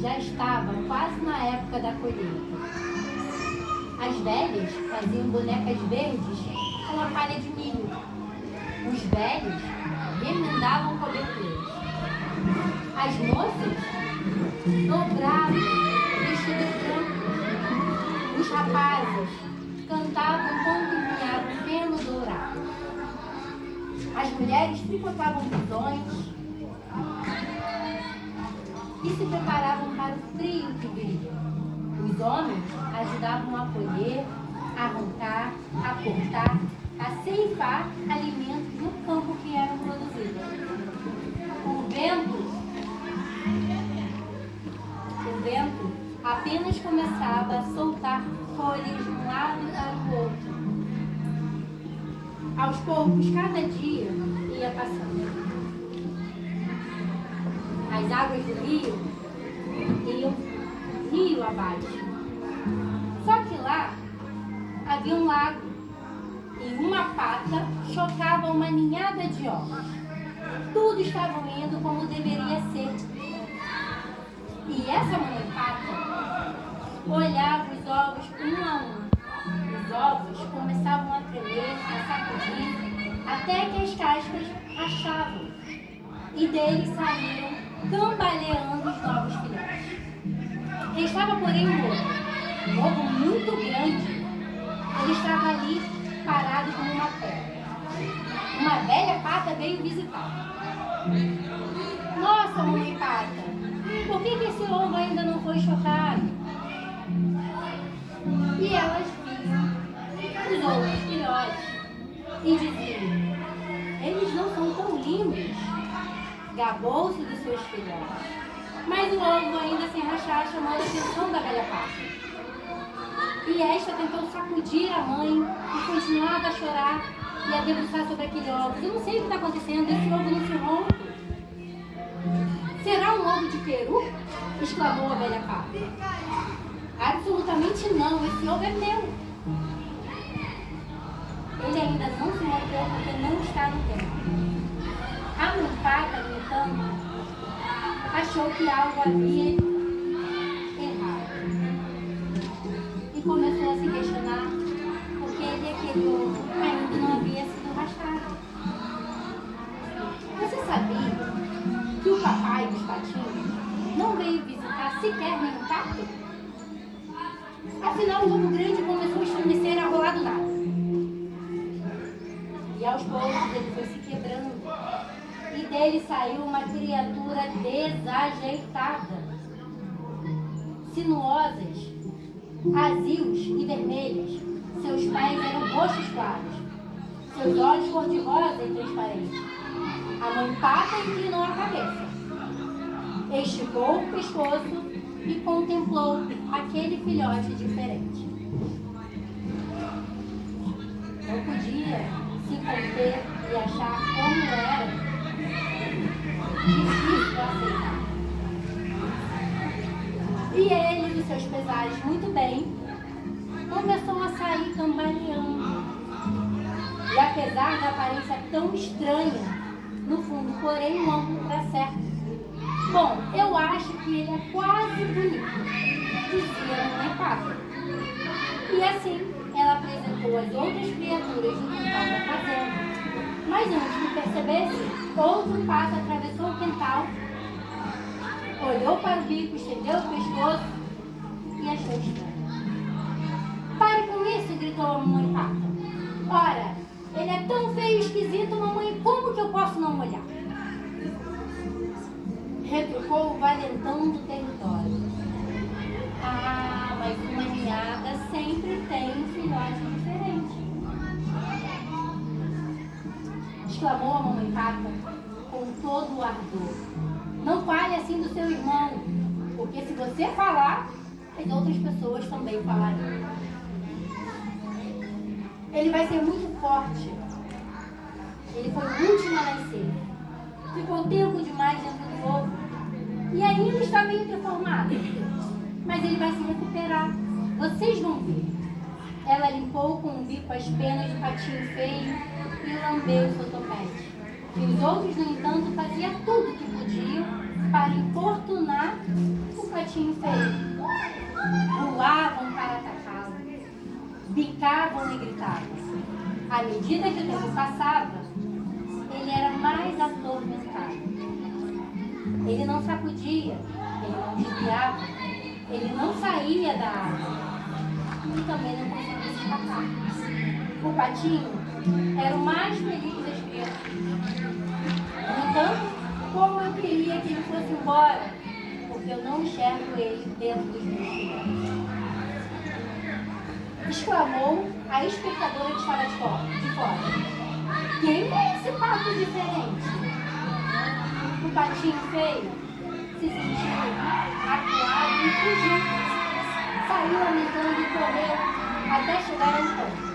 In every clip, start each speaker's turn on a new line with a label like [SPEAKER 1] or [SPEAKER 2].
[SPEAKER 1] já estava quase na época da colheita. As velhas faziam bonecas verdes com a palha de milho. Os velhos remendavam coberturas. As moças dobravam vestido branco. Os rapazes cantavam enquanto empunhavam pelo dourado. As mulheres tricotavam botões e se preparavam para o frio que viria. Os homens ajudavam a colher, a arrancar, a cortar, a ceifar alimentos no campo que eram produzidos. O vento apenas começava a soltar folhas de um lado para o outro. Aos poucos, cada dia ia passando. As águas do rio iam rio abaixo. Só que lá havia um lago e uma pata chocava uma ninhada de ovos. Tudo estava indo como deveria ser. E essa mamãe pata olhava os ovos um a um. Os ovos começavam a tremer, a sacudir, até que as cascas rachavam. E deles saíram cambaleando os novos filhotes. Restava, porém, um ovo muito grande. Ele estava ali, parado como uma pedra. Uma velha pata veio visitá-lo. Nossa, mamãe pata, por que esse ovo ainda não foi chocado? E elas viam os outros filhotes e diziam: eles não são tão lindos. Gabou-se dos seus filhotes. Mas o ovo ainda sem rachar chamou a atenção da velha pata. E esta tentou sacudir a mãe e continuava a chorar e a debruçar sobre aquele ovo. Eu não sei o que está acontecendo, esse ovo não se rompe. Será um ovo de peru? Exclamou a velha pata. Absolutamente não, esse ovo é meu. Ele ainda não se rompeu porque não está no tempo. A mãe pata, no entanto, achou que algo havia errado e começou a se questionar porque aquele ovo ainda não havia sido raspado. Você sabia que o papai dos patinhos não veio visitar sequer nenhum pato? Afinal, o ovo grande começou a estremecer e a rolar do nada. E aos poucos ele foi se quebrando. E dele saiu uma criatura desajeitada. Sinuosas, azios e vermelhas, seus pés eram roxos claros, seus olhos cor-de-rosa e transparentes. A mãe pata inclinou a cabeça, esticou o pescoço e contemplou aquele filhote diferente. Não podia se conter e achar como era difícil aceitar. E ele, dos seus pesares muito bem, começou a sair cambaleando. E apesar da aparência tão estranha, no fundo, porém, o ângulo era certo. Bom, eu acho que ele é quase bonito, dizia a mamãe pata. E assim, ela apresentou as outras criaturas do quintal da fazenda. Mas antes que percebesse, outro pato atravessou o quintal, olhou para o bico, estendeu o pescoço e achou estranho. Pare com isso, gritou a mamãe pata. Ora, ele é tão feio e esquisito, mamãe, como que eu posso não olhar? Retrucou o valentão do território. Ah, mas uma ninhada sempre tem um filhote diferente. Exclamou a mamãe pata com todo o ardor. Não fale assim do seu irmão, porque se você falar, as outras pessoas também falarão. Ele vai ser muito forte. Ele foi o último a nascer. Ficou tempo demais dentro do ovo e ainda está meio deformado. Mas ele vai se recuperar. Vocês vão ver. Ela limpou com o bico as penas do patinho feio e lambeu o seu topete. E os outros, no entanto, faziam tudo o que podiam para importunar o patinho feio. Voavam para atacá-lo, bicavam e gritavam. À medida que o tempo passava, ele era mais atormentado. Ele não sacudia, ele não desviava, ele não saía da água e também não conseguia escapar. O patinho era o mais feliz das crianças. No entanto, como eu queria que ele fosse embora, porque eu não enxergo ele dentro dos meus filhos. Exclamou a espectadora que estava de fora. Quem é esse pato diferente? O patinho feio se sentiu acuado e fugiu. Saiu lamentando e correu até chegar ao campo.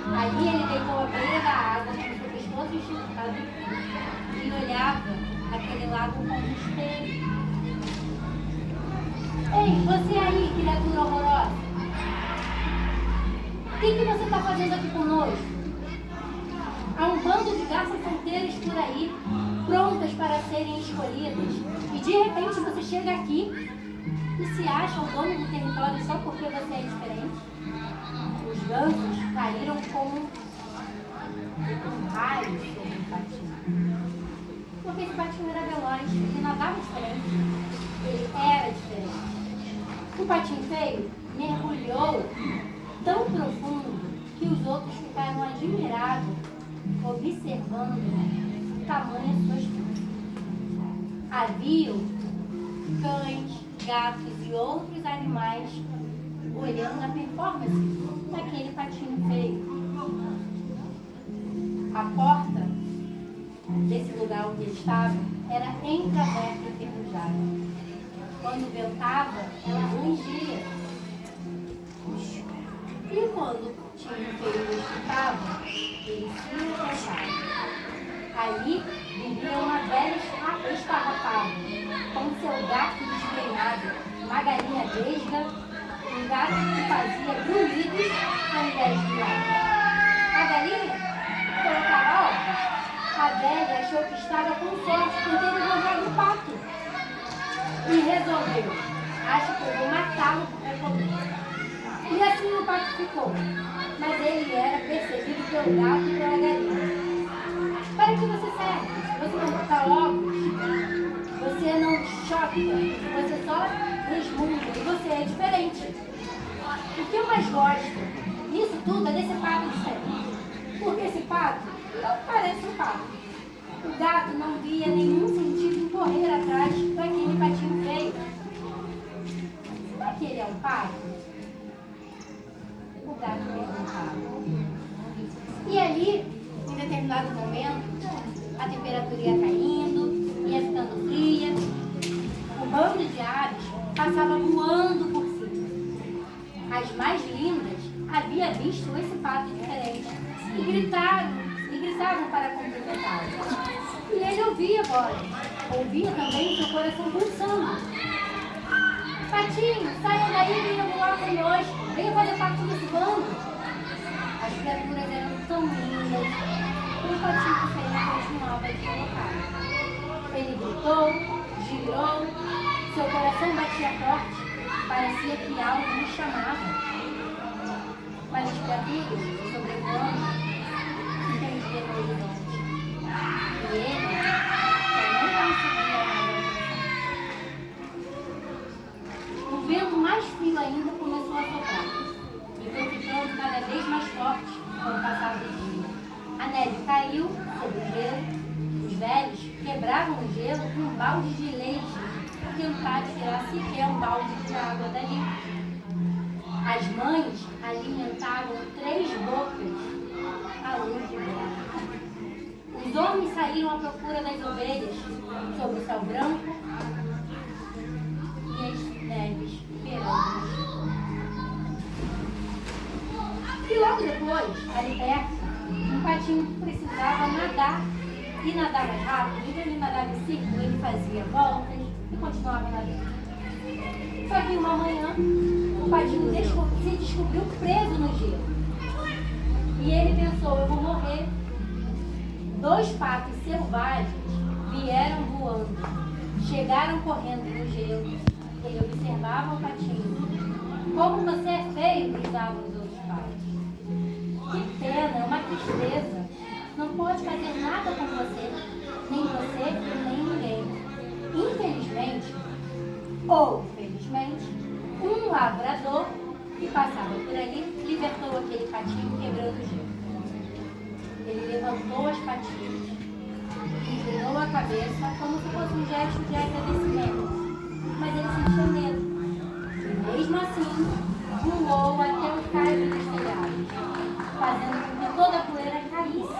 [SPEAKER 1] Ali ele deitou à beira da água com seu pescoço esticado e olhava aquele lago com um espelho. Ei, você aí, criatura horrorosa! O que você está fazendo aqui conosco? Há um bando de garças solteiras por aí, prontas para serem escolhidas. E de repente você chega aqui e se acha o dono do território só porque você é diferente? Os gansos caíram como um raio sobre o patinho. Porque esse patinho era veloz, ele nadava diferente, ele era diferente. O patinho feio mergulhou tão profundo que os outros ficaram admirados, observando o tamanho de suas pernas. Haviam cães, gatos e outros animais olhando a performance daquele patinho feio. A porta desse lugar onde ele estava era entreaberta e enferrujada. Quando ventava, ela rangia. E quando o patinho feio escutava, ele se afastava. Ali vivia uma velha esfarrapada, com seu gato desgrenhado, uma galinha vesga, um gato que fazia grunhidos ao invés de nada. A galinha colocava ovos. A velha achou que estava com sorte por ter encontrado o pato e resolveu: acho que eu vou matá-lo para comer. E assim o pato ficou, mas ele era perseguido pelo gato e pela galinha. Para que você serve? Você não bota ovos, você não choca, você só resmunga e você é diferente. O que eu mais gosto nisso tudo é desse pato diferente, porque esse pato não parece um pato. O gato não via nenhum sentido em correr atrás daquele patinho feio. Será que ele é um pato? O gato perguntava. E ali, em determinado momento, a temperatura ia caindo, ia ficando fria. O bando de aves passava voando por cima. As mais lindas haviam visto esse pato diferente e gritavam para cumprimentá-lo. E ele ouvia a voz, ouvia também seu coração pulsando. Patinho, saia daí e venha voar conosco, venha fazer parte desse bando. As criaturas eram tão lindas, e o patinho feio continuava deslocado. Ele gritou, girou, seu coração batia forte, parecia que algo me chamava. Mas as criaturas, sobrevoando, entendiam o horizonte. E ele já não conseguia mais avançar. O vento mais frio ainda começou a soprar e foi ficando cada vez mais forte com o passar do dia. A neve caiu sobre o gelo. Os velhos quebravam o gelo com um balde de leite para tentar tirar sequer um balde de água dali. As mães alimentavam 3 bocas à luz de vela. Os homens saíram à procura das ovelhas sobre o céu branco e as neves verão. E logo depois, ali perto, um patinho precisava nadar e nadar mais rápido. Então ele nadava em círculo, ele fazia voltas e continuava nadando. Só que uma manhã, o patinho se descobriu preso no gelo. E ele pensou: eu vou morrer. 2 patos selvagens vieram voando, chegaram correndo no gelo. Ele observava o patinho. Como você é feio, grisavam os outros pais. Que pena, é uma tristeza. Não pode fazer nada com você, nem ninguém. Infelizmente, ou felizmente, um lavrador que passava por ali libertou aquele patinho quebrando o gelo. Ele levantou as patinhas, inclinou a cabeça como se fosse um gesto de agradecimento. Mas ele sentia medo. E mesmo assim, voou até o caio dos telhados, fazendo com que toda a poeira caísse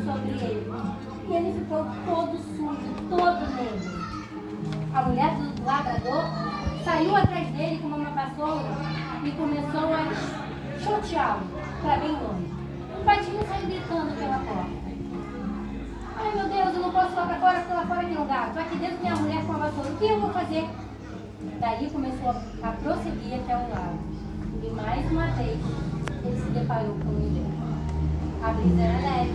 [SPEAKER 1] sobre ele. E ele ficou todo sujo, todo negro. A mulher do lavrador saiu atrás dele como uma vassoura e começou a choteá-lo para bem longe. O patinho saiu gritando pela porta. Ai meu Deus, eu não posso ir lá para fora, porque lá fora tem um gato. Aqui dentro tem a mulher com a vassoura. O que eu vou fazer? Daí começou a prosseguir até o lago. E mais uma vez, ele se deparou com o inverno. A brisa era leve.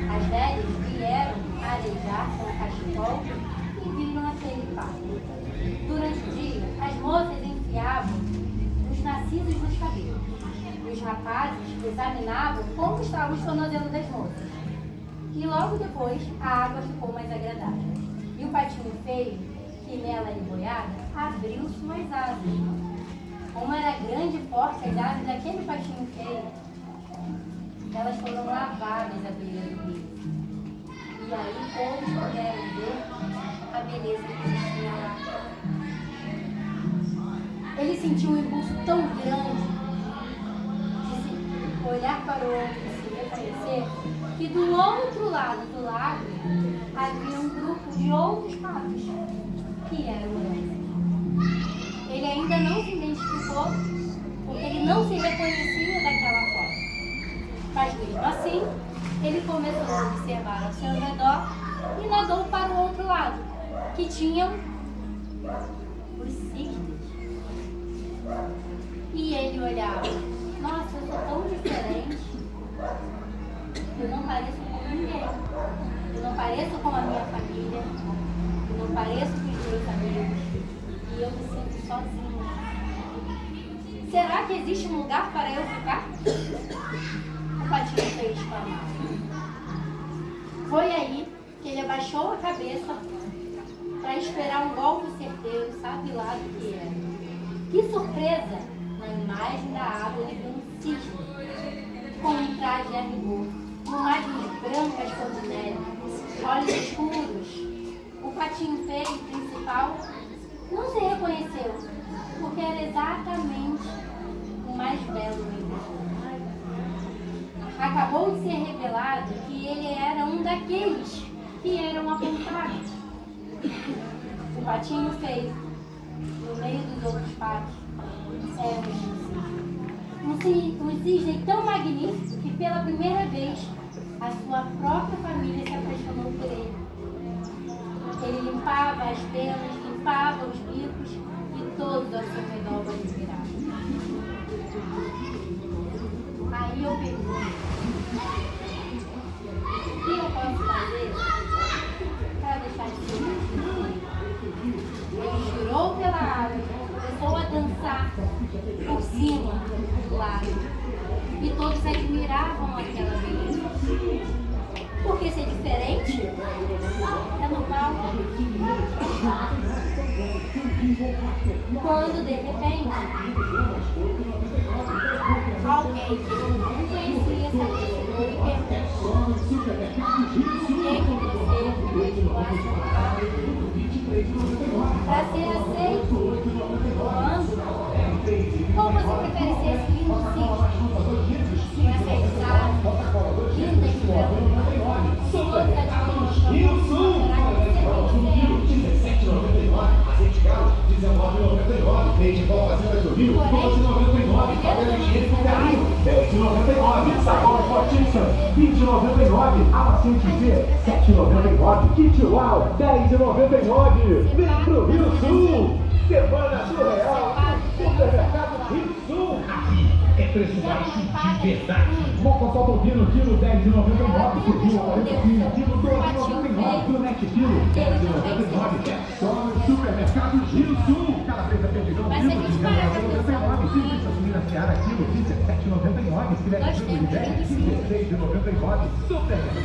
[SPEAKER 1] As velhas vieram arejar com o cachecol e viram aquele papo. Durante o dia, as moças enfiavam os narcisos nos cabelos. E os rapazes examinavam como estavam os tornozelos das moças. E logo depois, a água ficou mais agradável. E o patinho feio, que nela era boiada, abriu suas asas. Como era grande e forte as asas daquele patinho feio, elas foram lavadas à beira do rio. E aí todos puderam ver a beleza que existia lá. Ele sentiu um impulso tão grande de se olhar para o outro e se reconhecer, que do outro lado do lago havia um grupo de outros patos, que eram mulheres. Ele ainda não se identificou, porque ele não se reconhecia daquela forma. Mas mesmo assim, ele começou a observar ao seu redor e nadou para o outro lado, que tinham os cisnes. E ele olhava: nossa, eu sou tão diferente. Eu não pareço com ninguém. Eu não pareço com a minha família. Eu não pareço com os meus amigos. E eu me sinto sozinha. Será que existe um lugar para eu ficar? O patinho fez exclamar. Foi aí que ele abaixou a cabeça para esperar um golpe certeiro, sabe lá do que era. Que surpresa! Na imagem da água ele viu um cisne com um traje a rigor, imagens brancas como neve, olhos escuros. O patinho feio principal não se reconheceu, porque era exatamente o mais belo entre todos. Acabou de ser revelado que ele era um daqueles que eram apontados. O patinho feio, no meio dos outros patos, era um cisne tão magnífico que pela primeira vez a sua própria família se apaixonou por ele. Ele limpava as penas, limpava os bicos e todos ao seu redor o admiravam. Aí eu pergunto: o que eu posso fazer para deixar de ser feliz? Ele girou pela água, começou a dançar por cima do lago e todos admiravam aquela beleza. Porque ser diferente é normal. Quando de repente alguém que eu não conhecia se aproximou e perguntou: o que você deixou aceitar? Para ser aceito, quando? Ou você prefere ser esse lindo cisne, para ser usado, linda e bela, toda admiração?
[SPEAKER 2] Kit Uau, R$10,99. Vem pro Rio Sul. Semana Surreal. Supermercado Rio Sul. Aqui é preço baixo de verdade. Moca só bovino, quilo R$10,99. Quilo 40 quilo, quilo R$12,99. 7 quilos, R$10,99. É só no supermercado Rio Sul. Calabresa Perdigão,
[SPEAKER 1] Mas se a gente parar pra pensar um pouquinho,
[SPEAKER 2] Seara, quilo, R$17,99. Filé de
[SPEAKER 1] nós
[SPEAKER 2] frango de
[SPEAKER 1] temos
[SPEAKER 2] 10, R$16,99. Supermercado